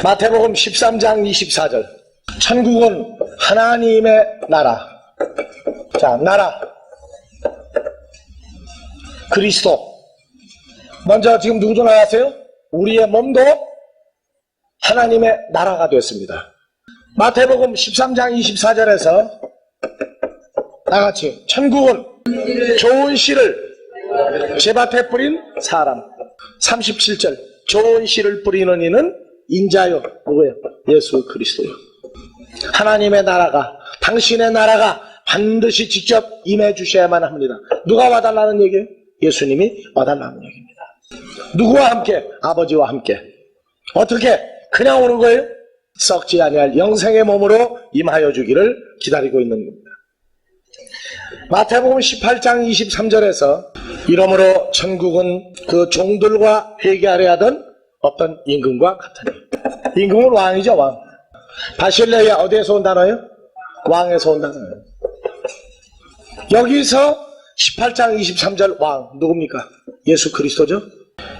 마태복음 13장 24절. 천국은 하나님의 나라. 자, 나라. 그리스도. 먼저 지금 누구도 나왔어요? 우리의 몸도 하나님의 나라가 됐습니다. 마태복음 13장 24절에서 다같이 천국은 좋은 씨를 제밭에 뿌린 사람. 37절 좋은 씨를 뿌리는 이는 인자요. 누구예요? 예수 그리스도요. 하나님의 나라가, 당신의 나라가 반드시 직접 임해 주셔야만 합니다. 누가 와달라는 얘기예요? 예수님이 와달라는 얘기입니다. 누구와 함께? 아버지와 함께. 어떻게? 그냥 오는 거예요? 썩지 아니할 영생의 몸으로 임하여 주기를 기다리고 있는 겁니다. 마태복음 18장 23절에서 이러므로 천국은 그 종들과 회개하려 하던 어떤 임금과 같으니. 임금은 왕이죠, 왕. 바실레야 어디에서 온 단어예요? 왕에서 온 단어예요. 여기서 18장 23절 왕 누굽니까? 예수 그리스도죠.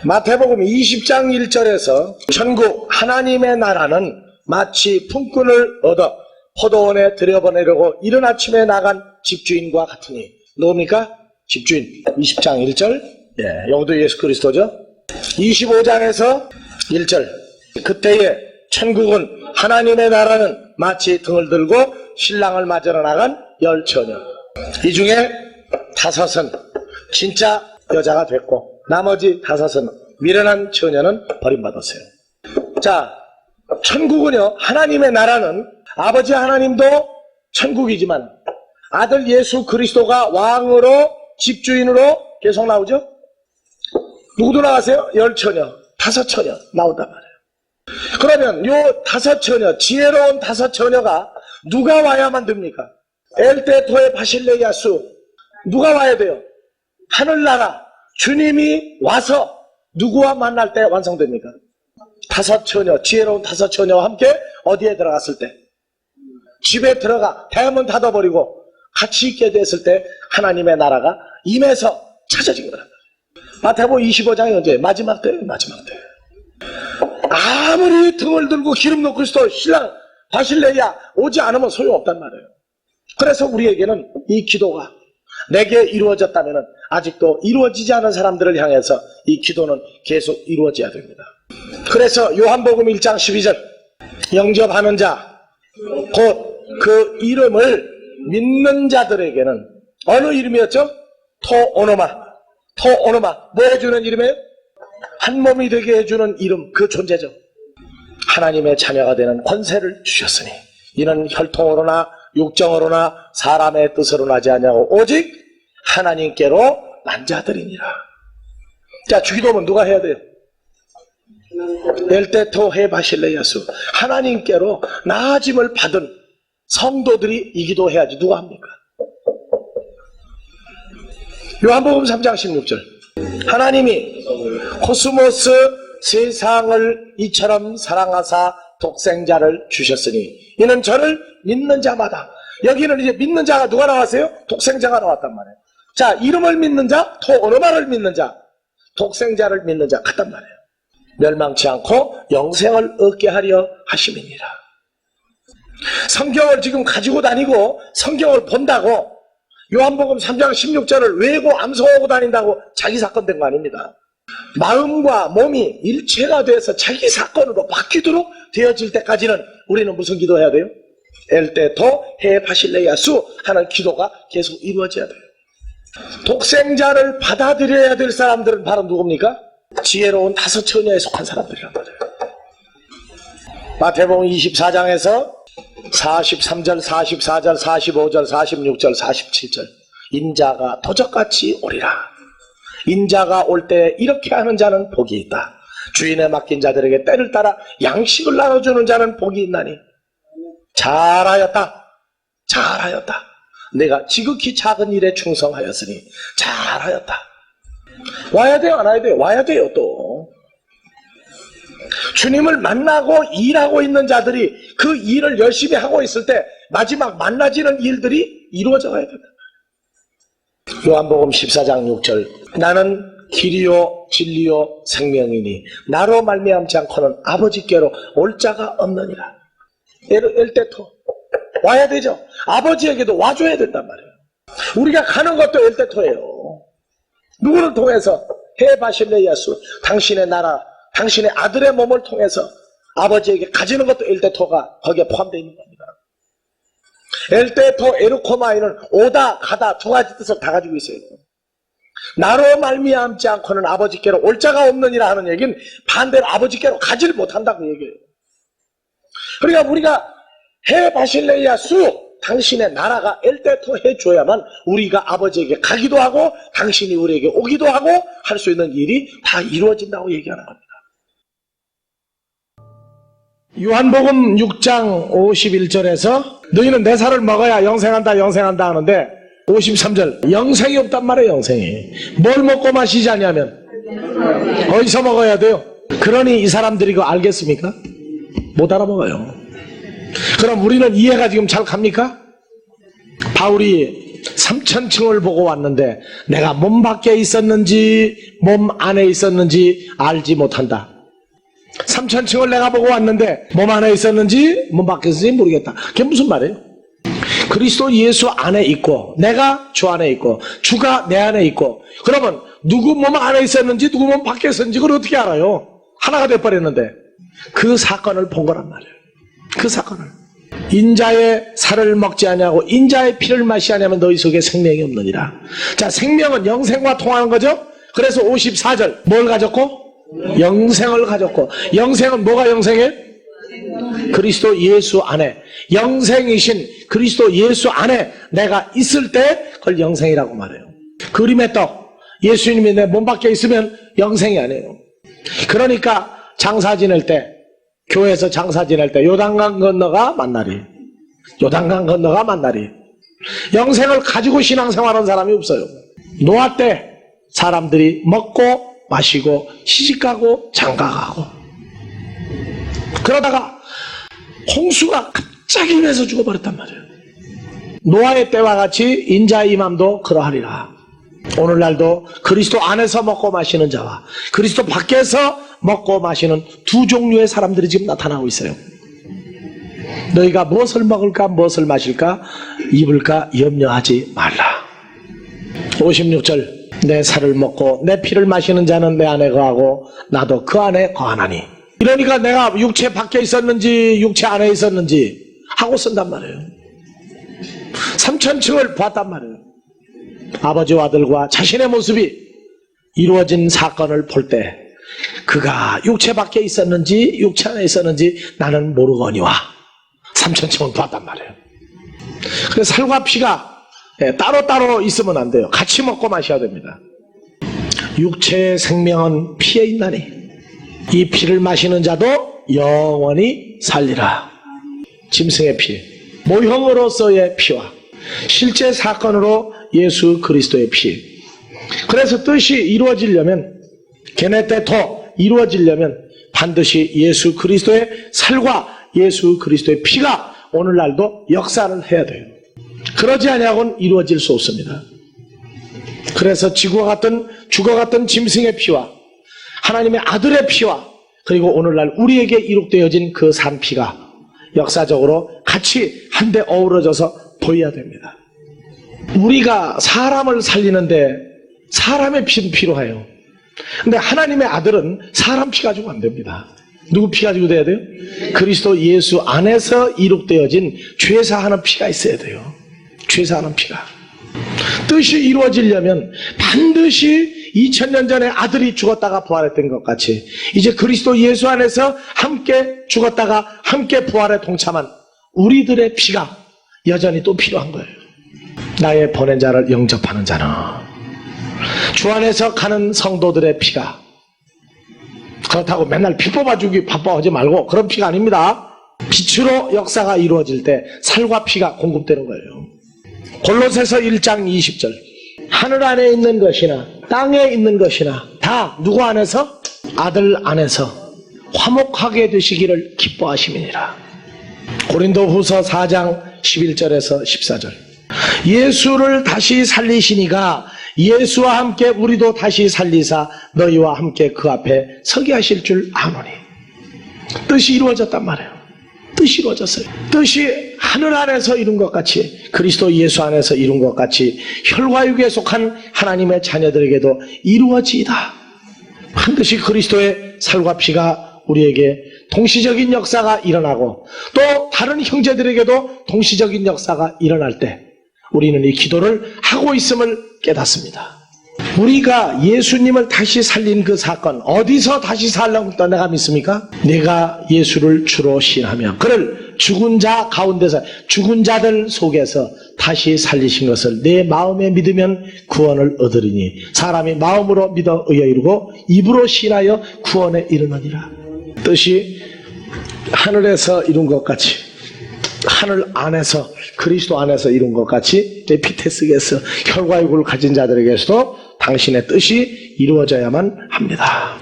마태복음 20장 1절에서 천국 하나님의 나라는 마치 품꾼을 얻어 포도원에 들여보내려고 이른 아침에 나간 집주인과 같으니. 누굽니까? 집주인. 20장 1절. 예, 여기도 예수 그리스도죠. 25장에서 1절. 그때에 천국은 하나님의 나라는 마치 등을 들고 신랑을 맞으러 나간 10처녀. 이 중에 5은 진짜 여자가 됐고 나머지 5은 미련한 처녀는 버림받았어요. 자, 천국은요, 하나님의 나라는 아버지 하나님도 천국이지만 아들 예수 그리스도가 왕으로 집주인으로 계속 나오죠. 누구도 나가세요? 10처녀, 5처녀 나온단 말이에요. 그러면 요 5처녀, 지혜로운 5처녀가 누가 와야만 됩니까? 엘테토의 바실레야수. 누가 와야 돼요? 하늘나라 주님이 와서 누구와 만날 때 완성됩니까? 5처녀, 지혜로운 5처녀와 함께 어디에 들어갔을 때? 집에 들어가 대문 닫아버리고 같이 있게 됐을 때 하나님의 나라가 임해서 찾아진 거란 말이에요. 마태복음 25장이 언제? 마지막 때예요. 마지막 때. 아무리 등을 들고 기름 넣고 있어도 신랑 바실레야 오지 않으면 소용없단 말이에요. 그래서 우리에게는 이 기도가 내게 이루어졌다면 아직도 이루어지지 않은 사람들을 향해서 이 기도는 계속 이루어져야 됩니다. 그래서 요한복음 1장 12절 영접하는 자 곧 그 이름을 믿는 자들에게는 어느 이름이었죠? 토오노마. 뭐 해주는 이름이에요? 한 몸이 되게 해주는 이름, 그 존재죠. 하나님의 자녀가 되는 권세를 주셨으니 이는 혈통으로나 육정으로나 사람의 뜻으로 나지 않냐고 오직 하나님께로 난 자들이니라. 자, 주기도문 누가 해야 돼요? 엘테토 헤바실레야수. 하나님께로 나아짐을 받은 성도들이 이 기도 해야지 누가 합니까? 요한복음 3장 16절 하나님이 코스모스 세상을 이처럼 사랑하사 독생자를 주셨으니 이는 저를 믿는 자마다. 여기는 이제 믿는 자가 누가 나왔어요? 독생자가 나왔단 말이에요. 자, 이름을 믿는 자, 토오노마를 믿는 자, 독생자를 믿는 자 같단 말이에요. 멸망치 않고 영생을 얻게 하려 하심이니라. 성경을 지금 가지고 다니고 성경을 본다고 요한복음 3장 16절을 외우고 암송하고 다닌다고 자기 사건 된 거 아닙니다. 마음과 몸이 일체가 돼서 자기 사건으로 바뀌도록 되어질 때까지는 우리는 무슨 기도해야 돼요? 엘테토 헤바실레야수 하는 기도가 계속 이루어져야 돼요. 독생자를 받아들여야 될 사람들은 바로 누굽니까? 지혜로운 5처녀에 속한 사람들이란 말이에요. 마태복음 24장에서 43절, 44절, 45절, 46절, 47절 인자가 도적같이 오리라. 인자가 올 때 이렇게 하는 자는 복이 있다. 주인에 맡긴 자들에게 때를 따라 양식을 나눠주는 자는 복이 있나니. 잘하였다. 내가 지극히 작은 일에 충성하였으니 잘하였다. 와야 돼요, 안 와야 돼요? 와야 돼요. 또 주님을 만나고 일하고 있는 자들이 그 일을 열심히 하고 있을 때 마지막 만나지는 일들이 이루어져 가야 된다. 요한복음 14장 6절 나는 길이요 진리요 생명이니 나로 말미암지 않고는 아버지께로 올 자가 없느니라. 엘대토 와야 되죠. 아버지에게도 와줘야 된단 말이에요. 우리가 가는 것도 엘대토예요. 누구를 통해서? 헤바실레야수, 당신의 나라, 당신의 아들의 몸을 통해서 아버지에게 가지는 것도 엘대토가 거기에 포함되어 있는 겁니다. 엘대토 에르코마이는 오다 가다 두 가지 뜻을 다 가지고 있어요. 나로 말미암지 않고는 아버지께로 올 자가 없느니라 하는 얘기는 반대로 아버지께로 가지를 못한다고 얘기해요. 그러니까 우리가 헤바실레야수, 당신의 나라가 엘대토 해줘야만 우리가 아버지에게 가기도 하고 당신이 우리에게 오기도 하고 할 수 있는 일이 다 이루어진다고 얘기하는 겁니다. 요한복음 6장 51절에서 너희는 내 살을 먹어야 영생한다 영생한다 하는데 53절 영생이 없단 말이에요. 영생이 뭘 먹고 마시지 않냐면 어디서 먹어야 돼요? 그러니 이 사람들이 그거 알겠습니까? 못 알아먹어요. 그럼 우리는 이해가 지금 잘 갑니까? 바울이 3000층을 보고 왔는데 내가 몸 밖에 있었는지 몸 안에 있었는지 알지 못한다. 3000층을 내가 보고 왔는데 몸 안에 있었는지 몸 밖에 있었는지 모르겠다. 그게 무슨 말이에요? 그리스도 예수 안에 있고 내가 주 안에 있고 주가 내 안에 있고 그러면 누구 몸 안에 있었는지 누구 몸 밖에 있었는지 그걸 어떻게 알아요? 하나가 돼버렸는데 그 사건을 본 거란 말이에요. 그 사건을 인자의 살을 먹지 아니하고 인자의 피를 마시지 아니하면 너희 속에 생명이 없느니라. 자, 생명은 영생과 통하는 거죠. 그래서 54절 뭘 가졌고? 영생을 가졌고. 영생은 뭐가 영생해? 그리스도 예수 안에 영생이신 그리스도 예수 안에 내가 있을 때 그걸 영생이라고 말해요. 그림의 떡 예수님이 내 몸 밖에 있으면 영생이 아니에요. 그러니까 장사 지낼 때 교회에서 장사 지낼 때 요단강 건너가 만나리. 요단강 건너가 만나리. 영생을 가지고 신앙생활하는 사람이 없어요. 노아 때 사람들이 먹고 마시고 시집가고 장가가고 그러다가 홍수가 갑자기 임해서 죽어버렸단 말이에요. 노아의 때와 같이 인자의 임함도 그러하리라. 오늘날도 그리스도 안에서 먹고 마시는 자와 그리스도 밖에서 먹고 마시는 두 종류의 사람들이 지금 나타나고 있어요. 너희가 무엇을 먹을까 무엇을 마실까 입을까 염려하지 말라. 56절 내 살을 먹고 내 피를 마시는 자는 내 안에 거하고 나도 그 안에 거하나니. 이러니까 내가 육체 밖에 있었는지 육체 안에 있었는지 하고 쓴단 말이에요. 3000층을 봤단 말이에요. 아버지와 아들과 자신의 모습이 이루어진 사건을 볼 때 그가 육체 밖에 있었는지 육체 안에 있었는지 나는 모르거니와 3000층을 봤단 말이에요. 그래서 살과 피가 따로따로 있으면 안 돼요. 같이 먹고 마셔야 됩니다. 육체의 생명은 피에 있나니 이 피를 마시는 자도 영원히 살리라. 짐승의 피, 모형으로서의 피와 실제 사건으로 예수 그리스도의 피. 그래서 뜻이 이루어지려면 게네테토 이루어지려면 반드시 예수 그리스도의 살과 예수 그리스도의 피가 오늘날도 역사를 해야 돼요. 그러지 아니하고는 이루어질 수 없습니다. 그래서 죽어갔던 짐승의 피와 하나님의 아들의 피와 그리고 오늘날 우리에게 이룩되어진 그 산 피가 역사적으로 같이 한데 어우러져서 보여야 됩니다. 우리가 사람을 살리는데 사람의 피는 필요해요. 근데 하나님의 아들은 사람 피 가지고 안 됩니다. 누구 피 가지고 돼야 돼요? 그리스도 예수 안에서 이룩되어진 죄사하는 피가 있어야 돼요. 죄사하는 피가. 뜻이 이루어지려면 반드시 2000년 전에 아들이 죽었다가 부활했던 것 같이 이제 그리스도 예수 안에서 함께 죽었다가 함께 부활에 동참한 우리들의 피가 여전히 또 필요한 거예요. 나의 보낸 자를 영접하는 자는 주 안에서 가는 성도들의 피가. 그렇다고 맨날 피 뽑아주기 바빠하지 말고 그런 피가 아닙니다. 빛으로 역사가 이루어질 때 살과 피가 공급되는 거예요. 골로새서 1장 20절 하늘 안에 있는 것이나 땅에 있는 것이나 다 누구 안에서? 아들 안에서 화목하게 되시기를 기뻐하심이니라. 고린도후서 4장 11절에서 14절 예수를 다시 살리시니가 예수와 함께 우리도 다시 살리사 너희와 함께 그 앞에 서게 하실 줄 아노니. 뜻이 이루어졌단 말이에요. 뜻이 이루어졌어요. 뜻이 하늘 안에서 이룬 것 같이, 그리스도 예수 안에서 이룬 것 같이 혈과 육에 속한 하나님의 자녀들에게도 이루어지이다. 반드시 그리스도의 살과 피가 우리에게 동시적인 역사가 일어나고 또 다른 형제들에게도 동시적인 역사가 일어날 때 우리는 이 기도를 하고 있음을 깨닫습니다. 우리가 예수님을 다시 살린 그 사건, 어디서 다시 살라고 내가 믿습니까? 내가 예수를 주로 신하며 그를 죽은 자 가운데서, 죽은 자들 속에서 다시 살리신 것을 내 마음에 믿으면 구원을 얻으리니 사람이 마음으로 믿어 의에 이르고 입으로 신하여 구원에 이르느니라. 뜻이 하늘에서 이룬 것 같이, 하늘 안에서, 그리스도 안에서 이룬 것 같이 에피테스게서 혈과 육을 가진 자들에게서도 당신의 뜻이 이루어져야만 합니다.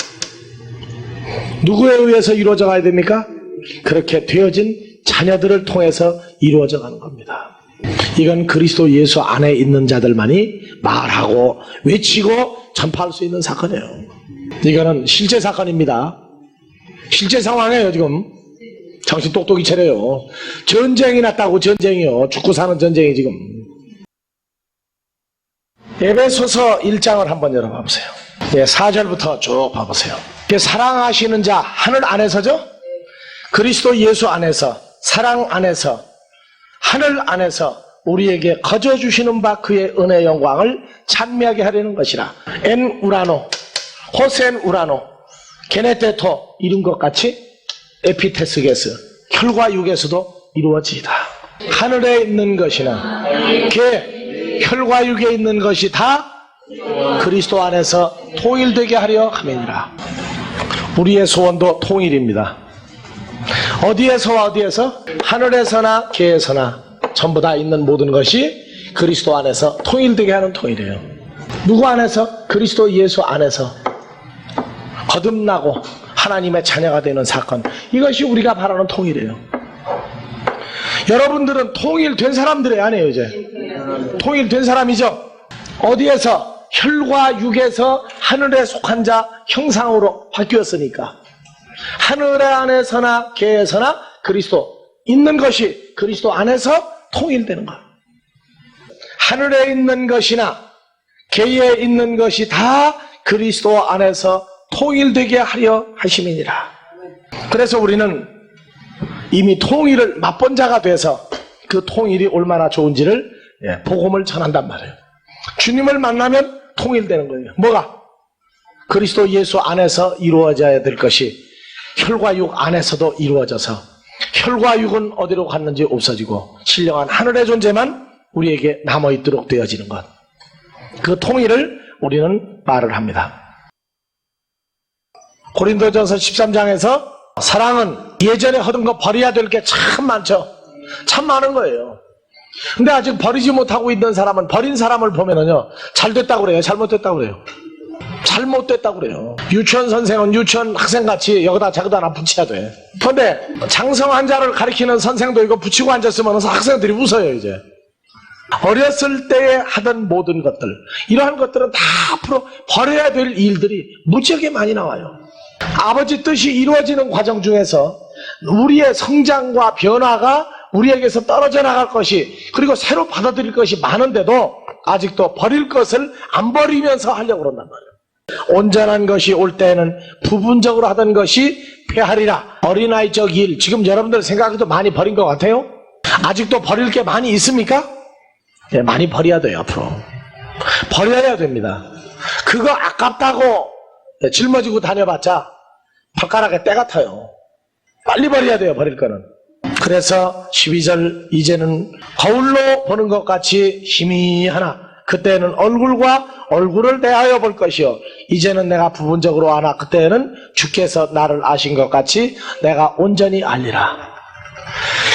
누구에 의해서 이루어져 가야 됩니까? 그렇게 되어진 자녀들을 통해서 이루어져 가는 겁니다. 이건 그리스도 예수 안에 있는 자들만이 말하고 외치고 전파할 수 있는 사건이에요. 이거는 실제 사건입니다. 실제 상황이에요. 지금 정신 똑똑히 차려요. 전쟁이 났다고. 전쟁이요. 죽고 사는 전쟁이 지금. 에베소서 1장을 한번 열어봐보세요. 4절부터 쭉 봐보세요. 사랑하시는 자, 하늘 안에서죠? 그리스도 예수 안에서, 사랑 안에서, 하늘 안에서 우리에게 거저주시는 바 그의 은혜의 영광을 찬미하게 하려는 것이라. 엔 우라노, 호센 우라노, 게네테토 이룬 것 같이 에피테스게스, 혈과 육에서도 이루어지이다. 하늘에 있는 것이나 혈과 육에 있는 것이 다 그리스도 안에서 통일되게 하려 함이니라. 우리의 소원도 통일입니다. 어디에서와 어디에서? 하늘에서나 개에서나 전부 다 있는 모든 것이 그리스도 안에서 통일되게 하는 통일이에요. 누구 안에서? 그리스도 예수 안에서 거듭나고 하나님의 자녀가 되는 사건, 이것이 우리가 바라는 통일이에요. 여러분들은 통일된 사람들이 아니에요. 이제 통일된 사람이죠. 어디에서? 혈과 육에서 하늘에 속한 자 형상으로 바뀌었으니까. 하늘 안에서나 개에서나 그리스도 있는 것이 그리스도 안에서 통일되는 것. 하늘에 있는 것이나 개에 있는 것이 다 그리스도 안에서 통일되게 하려 하심이니라. 그래서 우리는 이미 통일을 맛본 자가 돼서 그 통일이 얼마나 좋은지를 복음을 전한단 말이에요. 주님을 만나면 통일되는 거예요. 뭐가? 그리스도 예수 안에서 이루어져야 될 것이 혈과 육 안에서도 이루어져서 혈과 육은 어디로 갔는지 없어지고 신령한 하늘의 존재만 우리에게 남아있도록 되어지는 것. 그 통일을 우리는 말을 합니다. 고린도전서 13장에서 사랑은 예전에 하던 거 버려야 될 게 참 많죠. 참 많은 거예요. 근데 아직 버리지 못하고 있는 사람은, 버린 사람을 보면은요, 잘 됐다고 그래요? 잘못됐다고 그래요? 잘못됐다고 그래요. 유치원 선생은 유치원 학생같이 여기다 저기다 하나 붙여야 돼. 근데 장성 환자를 가리키는 선생도 이거 붙이고 앉았으면 학생들이 웃어요. 이제 어렸을 때에 하던 모든 것들, 이러한 것들은 다 앞으로 버려야 될 일들이 무지하게 많이 나와요. 아버지 뜻이 이루어지는 과정 중에서 우리의 성장과 변화가 우리에게서 떨어져 나갈 것이, 그리고 새로 받아들일 것이 많은데도 아직도 버릴 것을 안 버리면서 하려고 그런단 말이에요. 온전한 것이 올 때에는 부분적으로 하던 것이 폐하리라. 어린아이적 일, 지금 여러분들 생각해도 많이 버린 것 같아요? 아직도 버릴 게 많이 있습니까? 네, 많이 버려야 돼요. 앞으로 버려야 됩니다. 그거 아깝다고 짊어지고 다녀봤자 발가락에 때 같아요. 빨리 버려야 돼요. 버릴 거는. 그래서 12절, 이제는 거울로 보는 것 같이 희미하나 그때는 얼굴과 얼굴을 대하여 볼 것이요 이제는 내가 부분적으로 아나 그때는 주께서 나를 아신 것 같이 내가 온전히 알리라.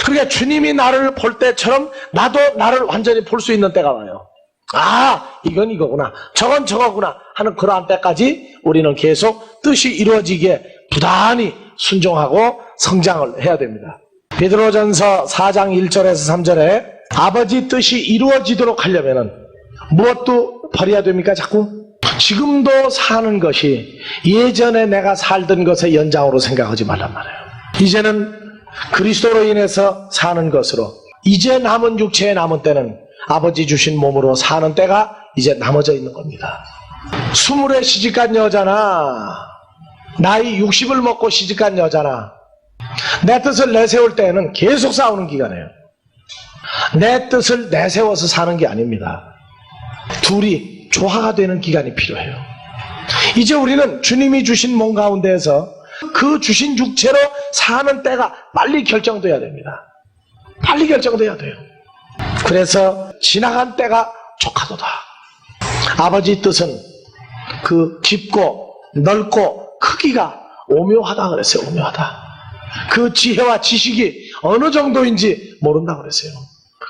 그러니까 주님이 나를 볼 때처럼 나도 나를 완전히 볼 수 있는 때가 와요. 아, 이건 이거구나, 저건 저거구나 하는 그러한 때까지 우리는 계속 뜻이 이루어지기에 부단히 순종하고 성장을 해야 됩니다. 베드로전서 4장 1절에서 3절에 아버지 뜻이 이루어지도록 하려면은 무엇도 버려야 됩니까 자꾸? 지금도 사는 것이 예전에 내가 살던 것의 연장으로 생각하지 말란 말이에요. 이제는 그리스도로 인해서 사는 것으로, 이제 남은 육체에 남은 때는 아버지 주신 몸으로 사는 때가 이제 남아져 있는 겁니다. 20에 시집간 여자나 나이 60을 먹고 시집간 여자나 내 뜻을 내세울 때에는 계속 싸우는 기간이에요. 내 뜻을 내세워서 사는 게 아닙니다. 둘이 조화가 되는 기간이 필요해요. 이제 우리는 주님이 주신 몸 가운데에서 그 주신 육체로 사는 때가 빨리 결정돼야 됩니다. 빨리 결정돼야 돼요. 그래서 지나간 때가 족하도다. 아버지 뜻은 그 깊고 넓고 크기가 오묘하다 그랬어요. 오묘하다. 그 지혜와 지식이 어느 정도인지 모른다 그랬어요.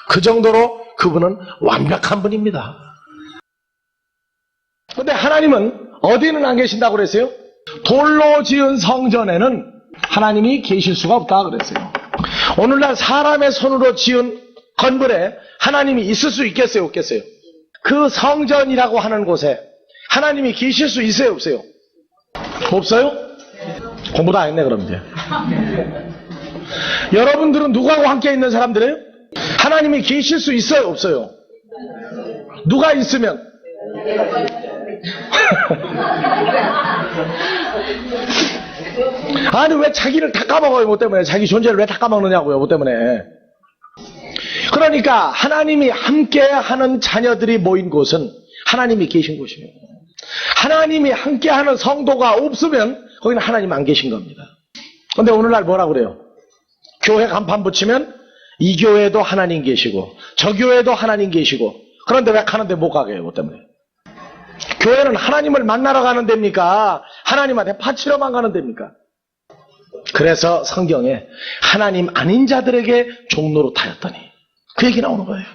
그 정도로 그분은 완벽한 분입니다. 그런데 하나님은 어디는 안 계신다고 그랬어요? 돌로 지은 성전에는 하나님이 계실 수가 없다 그랬어요. 오늘날 사람의 손으로 지은 건물에 하나님이 있을 수 있겠어요? 없겠어요? 그 성전이라고 하는 곳에 하나님이 계실 수 있어요? 없어요? 없어요? 공부 다 했네 그럼 이제. 여러분들은 누구하고 함께 있는 사람들이에요? 하나님이 계실 수 있어요? 없어요? 누가 있으면? 아니 왜 자기를 다 까먹어요? 뭐 때문에? 자기 존재를 왜 다 까먹느냐고요? 뭐 때문에? 그러니까 하나님이 함께하는 자녀들이 모인 곳은 하나님이 계신 곳이에요. 하나님이 함께하는 성도가 없으면 거기는 하나님 안 계신 겁니다. 그런데 오늘날 뭐라고 그래요? 교회 간판 붙이면 이 교회도 하나님 계시고 저 교회도 하나님 계시고, 그런데 왜 가는데 못 가게 해요? 뭐 때문에? 교회는 하나님을 만나러 가는 데입니까? 하나님한테 바치러만 가는 데입니까? 그래서 성경에 하나님 아닌 자들에게 종로로 타였더니 그 얘기 나오는 거예요.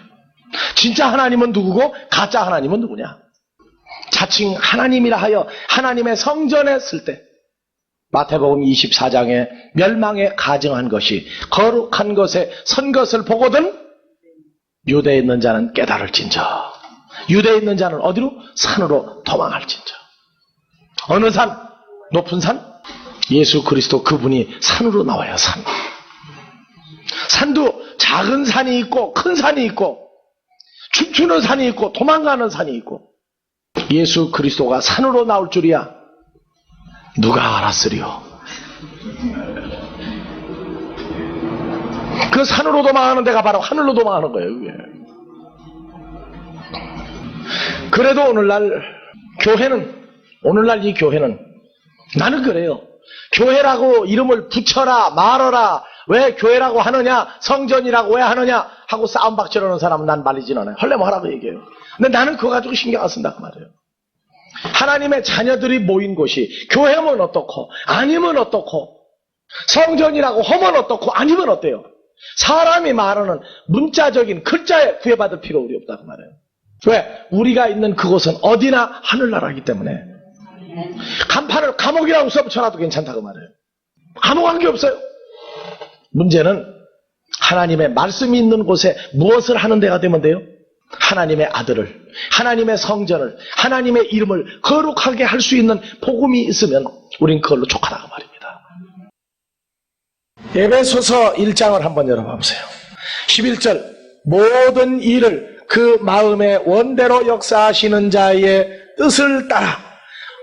진짜 하나님은 누구고 가짜 하나님은 누구냐? 자칭 하나님이라 하여 하나님의 성전에 쓸 때 마태복음 24장에 멸망에 가증한 것이 거룩한 것에 선 것을 보거든 유대에 있는 자는 깨달을진저, 유대에 있는 자는 어디로? 산으로 도망할진저. 어느 산? 높은 산? 예수 그리스도 그분이 산으로 나와요. 산. 산도 작은 산이 있고 큰 산이 있고 춤추는 산이 있고 도망가는 산이 있고, 예수 그리스도가 산으로 나올 줄이야 누가 알았으리요? 그 산으로 도망하는 데가 바로 하늘로 도망하는 거예요. 그게. 그래도 오늘날 이 교회는 나는 그래요. 교회라고 이름을 붙여라 말어라, 왜 교회라고 하느냐, 성전이라고 왜 하느냐 하고 싸움박질하는 사람은 난 말리진 않아요. 헐레면 하라고 얘기해요. 근데 나는 그거 가지고 신경 안 쓴다 그 말이에요. 하나님의 자녀들이 모인 곳이 교회면 어떻고 아니면 어떻고, 성전이라고 하면 어떻고 아니면 어때요? 사람이 말하는 문자적인 글자에 구애받을 필요 우리 없다 그 말이에요. 왜? 우리가 있는 그곳은 어디나 하늘나라이기 때문에 간판을 감옥이라고 써붙여놔도 괜찮다 그 말이에요. 감옥한 게 없어요. 문제는 하나님의 말씀이 있는 곳에 무엇을 하는 데가 되면 돼요? 하나님의 아들을, 하나님의 성전을, 하나님의 이름을 거룩하게 할 수 있는 복음이 있으면 우린 그걸로 족하다 그 말입니다. 에베소서 1장을 한번 열어보세요. 11절 모든 일을 그 마음의 원대로 역사하시는 자의 뜻을 따라,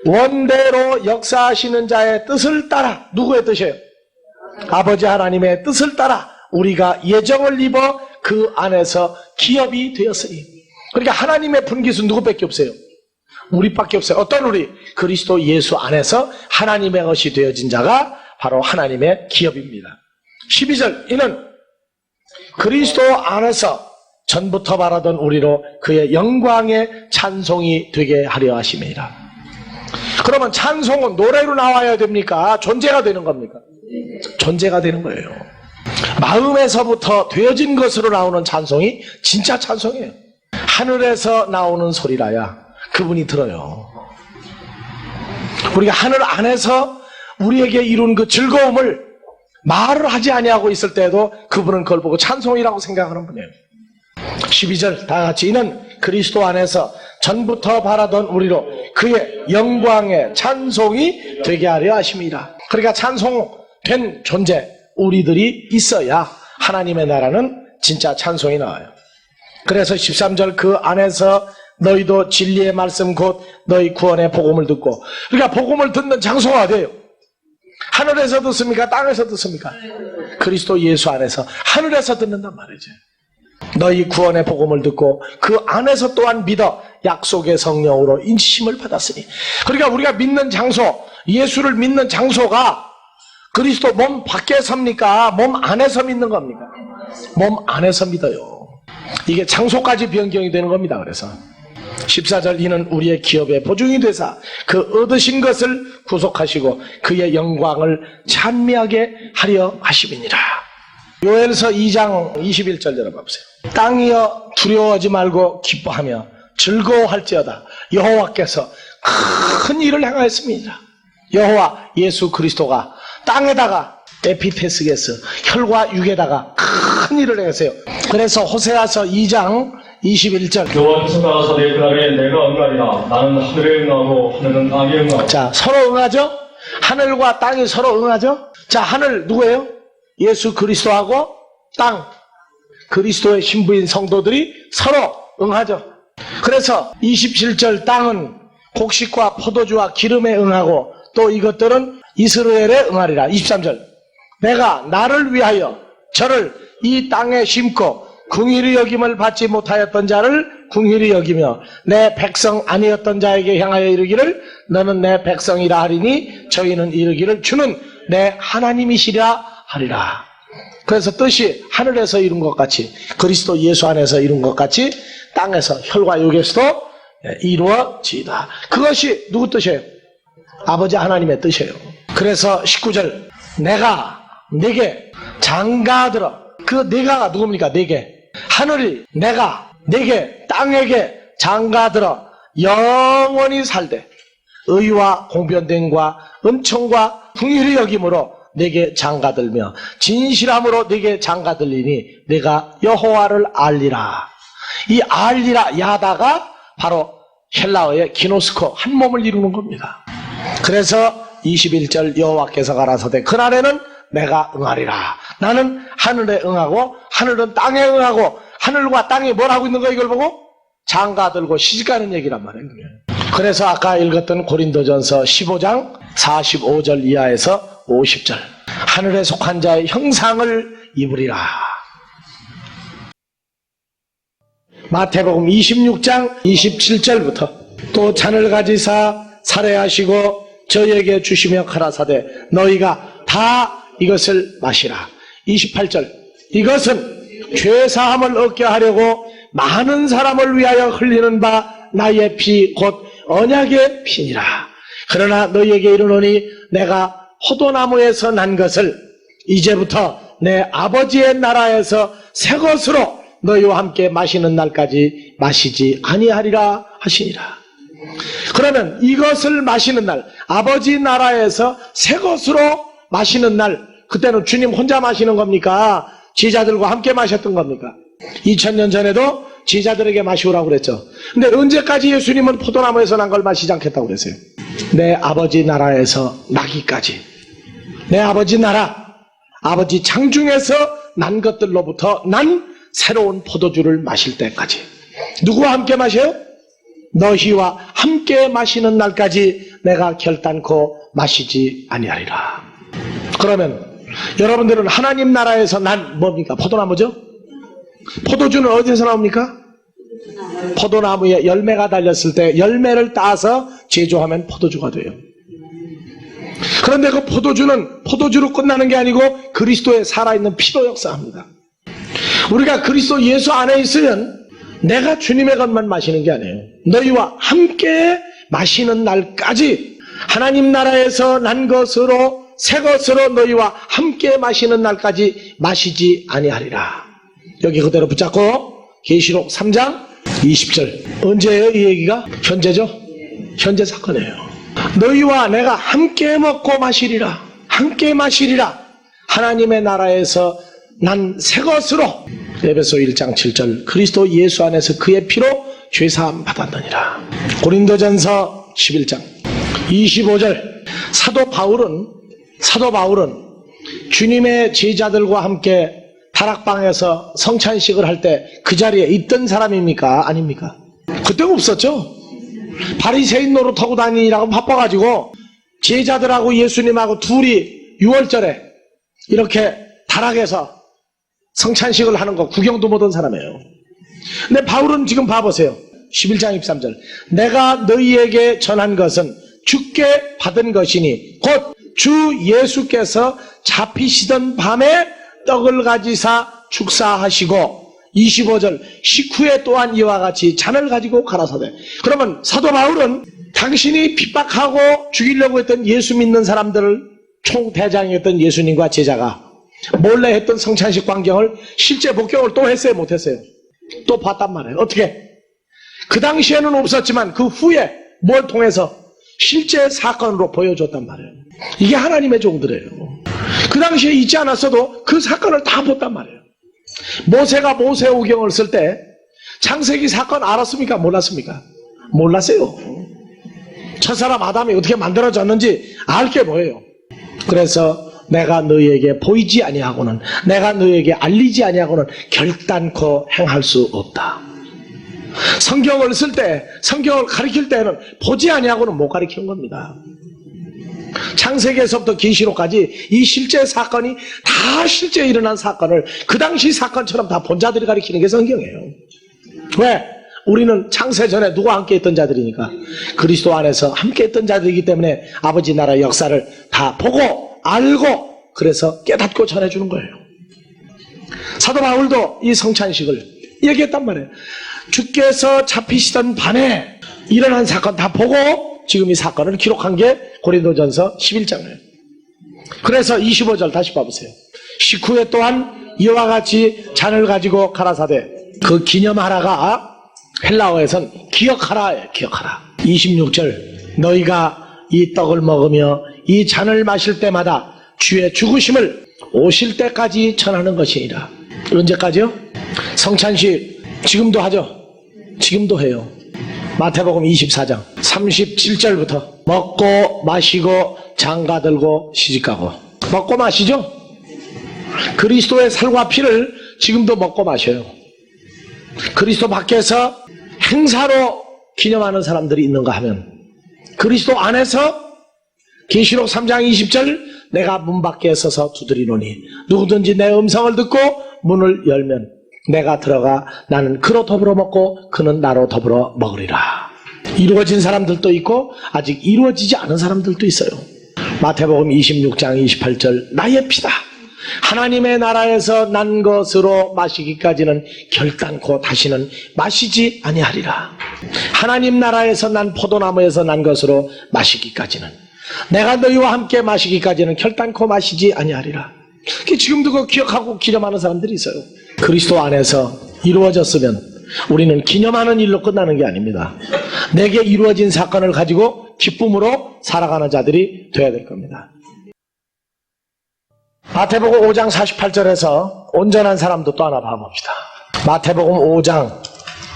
원대로 역사하시는 자의 뜻을 따라, 누구의 뜻이에요? 아버지 하나님의 뜻을 따라 우리가 예정을 입어 그 안에서 기업이 되었으니. 그러니까 하나님의 분깃은 누구밖에 없어요? 우리밖에 없어요. 어떤 우리? 그리스도 예수 안에서 하나님의 것이 되어진 자가 바로 하나님의 기업입니다. 12절 이는 그리스도 안에서 전부터 바라던 우리로 그의 영광의 찬송이 되게 하려 하심이라. 그러면 찬송은 노래로 나와야 됩니까? 존재가 되는 겁니까? 존재가 되는 거예요. 마음에서부터 되어진 것으로 나오는 찬송이 진짜 찬송이에요. 하늘에서 나오는 소리라야 그분이 들어요. 우리가 하늘 안에서 우리에게 이룬 그 즐거움을 말을 하지 아니하고 있을 때에도 그분은 그걸 보고 찬송이라고 생각하는 분이에요. 12절 다 같이 이는 그리스도 안에서 전부터 바라던 우리로 그의 영광의 찬송이 되게 하려 하심이라. 그러니까 찬송된 존재 우리들이 있어야 하나님의 나라는 진짜 찬송이 나와요. 그래서 13절 그 안에서 너희도 진리의 말씀 곧 너희 구원의 복음을 듣고, 그러니까 복음을 듣는 장소가 어디예요? 하늘에서 듣습니까? 땅에서 듣습니까? 그리스도 예수 안에서 하늘에서 듣는단 말이죠. 너희 구원의 복음을 듣고 그 안에서 또한 믿어 약속의 성령으로 인치심을 받았으니. 그러니까 우리가 믿는 장소, 예수를 믿는 장소가 그리스도 몸 밖에서입니까? 몸 안에서 믿는 겁니까? 몸 안에서 믿어요. 이게 장소까지 변경이 되는 겁니다. 그래서 14절 이는 우리의 기업의 보증이 되사 그 얻으신 것을 구속하시고 그의 영광을 찬미하게 하려 하심이니라. 요엘서 2장 21절 열어봐보세요. 땅이여 두려워하지 말고 기뻐하며 즐거워할지어다. 여호와께서 큰 일을 행하였습니다. 여호와 예수 그리스도가 땅에다가 에피테스게스 혈과 육에다가 큰 일을 행했어요. 그래서 호세아서 2장 21절 여호와께서 가라사대 그날에 내가 응하리라. 나는 하늘에 응하고 하늘은 땅에 응하고. 자, 서로 응하죠? 하늘과 땅이 서로 응하죠? 자, 하늘 누구예요? 예수 그리스도하고 땅, 그리스도의 신부인 성도들이 서로 응하죠. 그래서 27절 땅은 곡식과 포도주와 기름에 응하고 또 이것들은 이스라엘에 응하리라. 23절 내가 나를 위하여 저를 이 땅에 심고 궁휼히 여김을 받지 못하였던 자를 궁휼히 여기며 내 백성 아니었던 자에게 향하여 이르기를 너는 내 백성이라 하리니 저희는 이르기를 주는 내 하나님이시라 하리라. 그래서 뜻이 하늘에서 이룬 것 같이 그리스도 예수 안에서 이룬 것 같이 땅에서 혈과 육에서도 이루어지이다. 그것이 누구 뜻이에요? 아버지 하나님의 뜻이에요. 그래서 19절 내가 네게 장가들어. 그 네가가 누굽니까? 네게 하늘이 내가 네게 땅에게 장가들어 영원히 살되 의와 공변됨과 은총과 긍휼히 여김으로 네게 장가들며 진실함으로 네게 장가들리니 내가 여호와를 알리라. 이 알리라 야다가 바로 헬라어의 기노스코 한 몸을 이루는 겁니다. 그래서 21절 여호와께서 가라사대 그날에는 내가 응하리라. 나는 하늘에 응하고 하늘은 땅에 응하고 하늘과 땅이 뭘 하고 있는 거야? 이걸 보고 장가들고 시집가는 얘기란 말이에요. 그래서 아까 읽었던 고린도전서 15장 45절 이하에서 50절 하늘에 속한 자의 형상을 입으리라. 마태복음 26장 27절부터 또 잔을 가지사 살해하시고 저에게 주시며 가라사대 너희가 다 이것을 마시라. 28절 이것은 죄사함을 얻게 하려고 많은 사람을 위하여 흘리는 바 나의 피 곧 언약의 피니라. 그러나 너희에게 이르노니 내가 포도나무에서 난 것을 이제부터 내 아버지의 나라에서 새 것으로 너희와 함께 마시는 날까지 마시지 아니하리라 하시니라. 그러면 이것을 마시는 날 아버지 나라에서 새 것으로 마시는 날 그때는 주님 혼자 마시는 겁니까? 제자들과 함께 마셨던 겁니까? 2000년 전에도 제자들에게 마시오라고 그랬죠. 근데 언제까지 예수님은 포도나무에서 난 걸 마시지 않겠다고 그랬어요? 내 아버지 나라에서 나기까지. 내 아버지 나라, 아버지 창중에서 난 것들로부터 난 새로운 포도주를 마실 때까지. 누구와 함께 마셔요? 너희와 함께 마시는 날까지 내가 결단코 마시지 아니하리라. 그러면 여러분들은 하나님 나라에서 난 뭡니까? 포도나무죠? 포도주는 어디서 나옵니까? 포도나무에 열매가 달렸을 때 열매를 따서 제조하면 포도주가 돼요. 그런데 그 포도주는 포도주로 끝나는 게 아니고 그리스도의 살아있는 피로 역사합니다. 우리가 그리스도 예수 안에 있으면 내가 주님의 것만 마시는 게 아니에요. 너희와 함께 마시는 날까지 하나님 나라에서 난 것으로 새 것으로 너희와 함께 마시는 날까지 마시지 아니하리라. 여기 그대로 붙잡고 계시록 3장 20절 언제예요? 이 얘기가? 현재죠? 현재 사건이에요. 너희와 내가 함께 먹고 마시리라. 함께 마시리라. 하나님의 나라에서 난 새 것으로 에베소 1장 7절 그리스도 예수 안에서 그의 피로 죄사함 받았느니라. 고린도전서 11장 25절. 사도 바울은 주님의 제자들과 함께 다락방에서 성찬식을 할 때 그 자리에 있던 사람입니까? 아닙니까? 그때 없었죠. 바리새인 노릇하고 다니라고 바빠가지고 제자들하고 예수님하고 둘이 6월절에 이렇게 다락에서 성찬식을 하는 거 구경도 못한 사람이에요. 근데 바울은 지금 봐보세요. 11장 23절. 내가 너희에게 전한 것은 주께 받은 것이니 곧 주 예수께서 잡히시던 밤에 떡을 가지사 축사하시고 25절. 식후에 또한 이와 같이 잔을 가지고 가라사대. 그러면 사도 바울은 당신이 핍박하고 죽이려고 했던 예수 믿는 사람들을 총대장이었던 예수님과 제자가 몰래 했던 성찬식 광경을 실제 목격을 또 했어요? 못했어요? 또 봤단 말이에요. 어떻게? 그 당시에는 없었지만 그 후에 뭘 통해서 실제 사건으로 보여줬단 말이에요. 이게 하나님의 종들이에요. 그 당시에 있지 않았어도 그 사건을 다 봤단 말이에요. 모세가 모세오경을 쓸 때 창세기 사건 알았습니까? 몰랐습니까? 몰랐어요. 첫사람 아담이 어떻게 만들어졌는지 알 게 뭐예요? 그래서 내가 너희에게 보이지 아니하고는, 내가 너희에게 알리지 아니하고는 결단코 행할 수 없다. 성경을 쓸 때, 성경을 가르칠 때는 보지 아니하고는 못 가르치는 겁니다. 창세기에서부터 계시록까지 이 실제 사건이 다 실제 일어난 사건을 그 당시 사건처럼 다 본 자들이 가르치는 게 성경이에요. 왜? 우리는 창세 전에 누구와 함께 했던 자들이니까 그리스도 안에서 함께 했던 자들이기 때문에 아버지 나라 역사를 다 보고 알고 그래서 깨닫고 전해주는 거예요. 사도 바울도 이 성찬식을 얘기했단 말이에요. 주께서 잡히시던 밤에 일어난 사건 다 보고 지금 이 사건을 기록한 게 고린도전서 11장이에요. 그래서 25절 다시 봐보세요. 식후에 또한 이와 같이 잔을 가지고 가라사대. 그 기념하라가 헬라어에선 기억하라예요. 기억하라. 26절. 너희가 이 떡을 먹으며 이 잔을 마실 때마다 주의 죽으심을 오실 때까지 전하는 것이니라. 언제까지요? 성찬식 지금도 하죠. 지금도 해요. 마태복음 24장 37절부터 먹고 마시고 장가 들고 시집가고. 먹고 마시죠. 그리스도의 살과 피를 지금도 먹고 마셔요. 그리스도 밖에서 행사로 기념하는 사람들이 있는가 하면 그리스도 안에서 계시록 3장 20절 내가 문 밖에 서서 두드리노니 누구든지 내 음성을 듣고 문을 열면 내가 들어가 나는 그로 더불어 먹고 그는 나로 더불어 먹으리라. 이루어진 사람들도 있고 아직 이루어지지 않은 사람들도 있어요. 마태복음 26장 28절 나의 피다. 하나님의 나라에서 난 것으로 마시기까지는 결단코 다시는 마시지 아니하리라. 하나님 나라에서 난 포도나무에서 난 것으로 마시기까지는, 내가 너희와 함께 마시기까지는 결단코 마시지 아니하리라. 지금도 그거 기억하고 기념하는 사람들이 있어요. 그리스도 안에서 이루어졌으면 우리는 기념하는 일로 끝나는 게 아닙니다. 내게 이루어진 사건을 가지고 기쁨으로 살아가는 자들이 돼야 될 겁니다. 마태복음 5장 48절에서 온전한 사람도 또 하나 봐봅시다. 마태복음 5장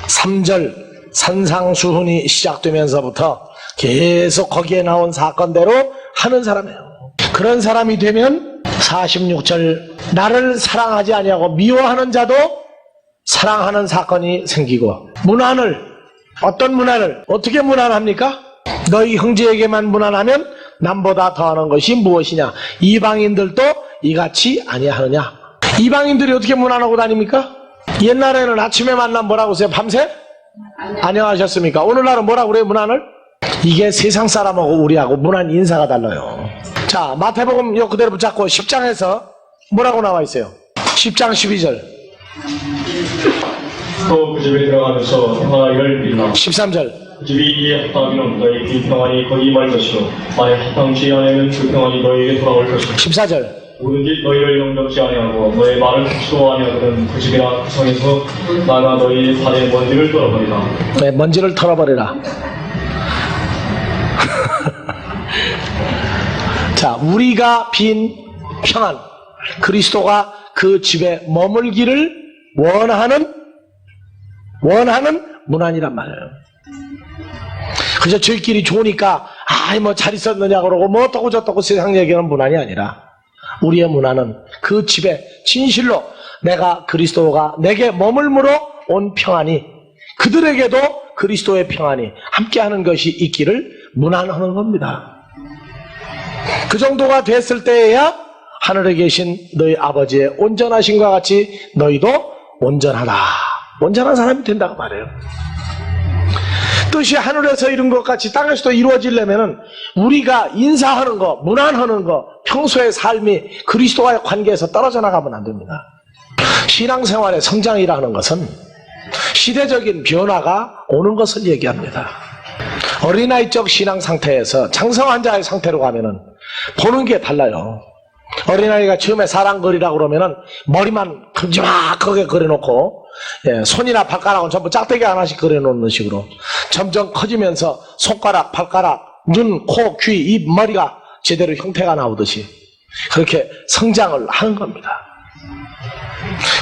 3절 산상수훈이 시작되면서부터 계속 거기에 나온 사건대로 하는 사람이에요. 그런 사람이 되면 46절 나를 사랑하지 아니하고 미워하는 자도 사랑하는 사건이 생기고, 문안을, 어떤 문안을 어떻게 문안합니까? 너희 형제에게만 문안하면 남보다 더하는 것이 무엇이냐? 이방인들도 이같이 아니하느냐? 이방인들이 어떻게 문안하고 다닙니까? 옛날에는 아침에 만나면 뭐라고 하세요? 밤새? 안녕하셨습니까? 오늘날은 뭐라고 그래요? 문안을? 이게 세상 사람하고 우리하고 문안 인사가 달라요. 자, 마태복음 요 그대로 붙잡고 10장에서 뭐라고 나와 있어요? 10장 12절. 또 그 집에 들어가면서 평안하기를 빌나. 13절. 그 집이 이에 합당하기는 너희 그 평안이 거기 말 것이요 만약 합당치 않으면 그 평안이 너희에게 돌아올 것이다. 14절. 누구든지 너희를 영접지 아니하고 너의 말을 듣지도 아니하거든 그 집이나 그 성에서 나가 너희 발의 먼지를 털어버리라. 네, 먼지를 털어버리라. 자, 우리가 빈 평안, 그리스도가 그 집에 머물기를 원하는 문안이란 말이에요. 그저 저희끼리 좋으니까 뭐 잘 있었느냐 그러고 뭐 어떠고 저떠고 세상 얘기하는 문안이 아니라 우리의 문안은 그 집에 진실로 내가 그리스도가 내게 머물므로 온 평안이 그들에게도 그리스도의 평안이 함께하는 것이 있기를 문안하는 겁니다. 그 정도가 됐을 때에야 하늘에 계신 너희 아버지의 온전하심과 같이 너희도 온전하다. 온전한 사람이 된다고 말해요. 뜻이 하늘에서 이룬 것 같이 땅에서도 이루어지려면 우리가 인사하는 거, 문안하는 거, 평소의 삶이 그리스도와의 관계에서 떨어져 나가면 안 됩니다. 신앙생활의 성장이라는 것은 시대적인 변화가 오는 것을 얘기합니다. 어린아이적 신앙 상태에서 장성한 자의 상태로 가면은 보는 게 달라요. 어린아이가 처음에 사랑거리라고 그러면은 머리만 큼지막하게 그려놓고 손이나 발가락은 전부 짝대기 하나씩 그려놓는 식으로 점점 커지면서 손가락, 발가락, 눈, 코, 귀, 입, 머리가 제대로 형태가 나오듯이 그렇게 성장을 하는 겁니다.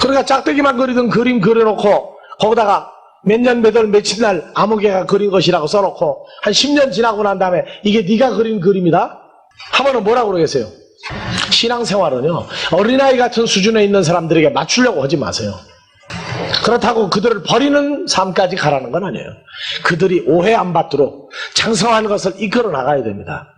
그러니까 짝대기만 그리던 그림 그려놓고 거기다가 몇 년, 몇 월, 며칠 날 아무개가 그린 것이라고 써놓고 한 10년 지나고 난 다음에 이게 네가 그린 그림이다? 하면은 뭐라고 그러겠어요? 신앙생활은요, 어린아이 같은 수준에 있는 사람들에게 맞추려고 하지 마세요. 그렇다고 그들을 버리는 삶까지 가라는 건 아니에요. 그들이 오해 안 받도록 장성한 것을 이끌어 나가야 됩니다.